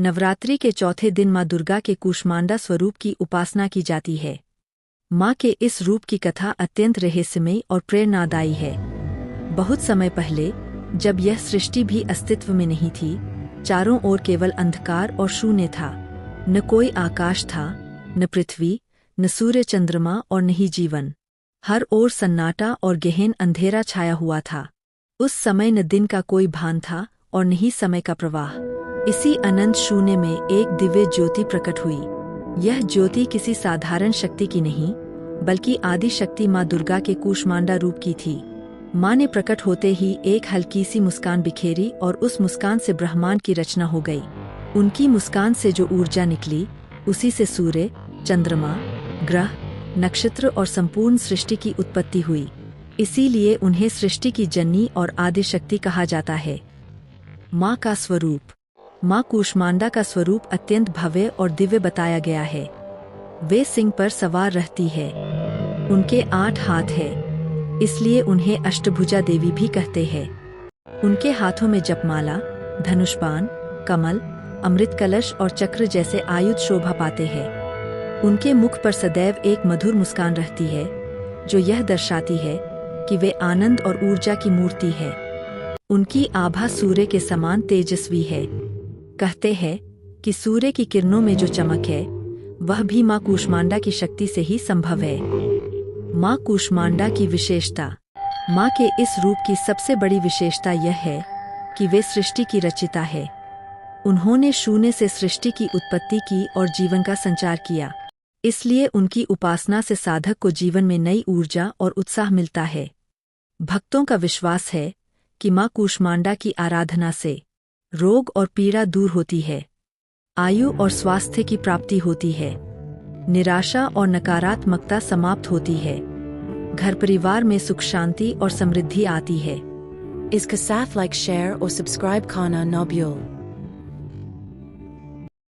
नवरात्रि के चौथे दिन माँ दुर्गा के कूष्मांडा स्वरूप की उपासना की जाती है। माँ के इस रूप की कथा अत्यंत रहस्यमयी और प्रेरणादायी है। बहुत समय पहले, जब यह सृष्टि भी अस्तित्व में नहीं थी, चारों ओर केवल अंधकार और शून्य था। न कोई आकाश था, न पृथ्वी, न सूर्य चंद्रमा और न ही जीवन। हर ओर सन्नाटा और गहन अंधेरा छाया हुआ था। उस समय न दिन का कोई भान था और न ही समय का प्रवाह। इसी अनंत शून्य में एक दिव्य ज्योति प्रकट हुई। यह ज्योति किसी साधारण शक्ति की नहीं, बल्कि आदि शक्ति माँ दुर्गा के कूष्मांडा रूप की थी। माँ ने प्रकट होते ही एक हल्की सी मुस्कान बिखेरी और उस मुस्कान से ब्रह्मांड की रचना हो गई। उनकी मुस्कान से जो ऊर्जा निकली, उसी से सूर्य, चंद्रमा, ग्रह, नक्षत्र और संपूर्ण सृष्टि की उत्पत्ति हुई। इसीलिए उन्हें सृष्टि की जननी और आदि शक्ति कहा जाता है। माँ का स्वरूप। माँ कूष्मांडा का स्वरूप अत्यंत भव्य और दिव्य बताया गया है। वे सिंह पर सवार रहती है। उनके 8 हाथ हैं, इसलिए उन्हें अष्टभुजा देवी भी कहते हैं। उनके हाथों में जपमाला, धनुष्बाण, कमल, अमृत कलश और चक्र जैसे आयुध शोभा पाते हैं। उनके मुख पर सदैव एक मधुर मुस्कान रहती है, जो यह दर्शाती है कि वे आनंद और ऊर्जा की मूर्ति है। उनकी आभा सूर्य के समान तेजस्वी है। कहते हैं कि सूर्य की किरणों में जो चमक है, वह भी माँ कूष्मांडा की शक्ति से ही संभव है। माँ कूष्मांडा की विशेषता। माँ के इस रूप की सबसे बड़ी विशेषता यह है कि वे सृष्टि की रचिता है। उन्होंने शून्य से सृष्टि की उत्पत्ति की और जीवन का संचार किया। इसलिए उनकी उपासना से साधक को जीवन में नई ऊर्जा और उत्साह मिलता है। भक्तों का विश्वास है कि माँ कूष्मांडा की आराधना से रोग और पीड़ा दूर होती है, आयु और स्वास्थ्य की प्राप्ति होती है, निराशा और नकारात्मकता समाप्त होती है, घर परिवार में सुख शांति और समृद्धि आती है। Is Kasaf like, share or subscribe Kana Nobule?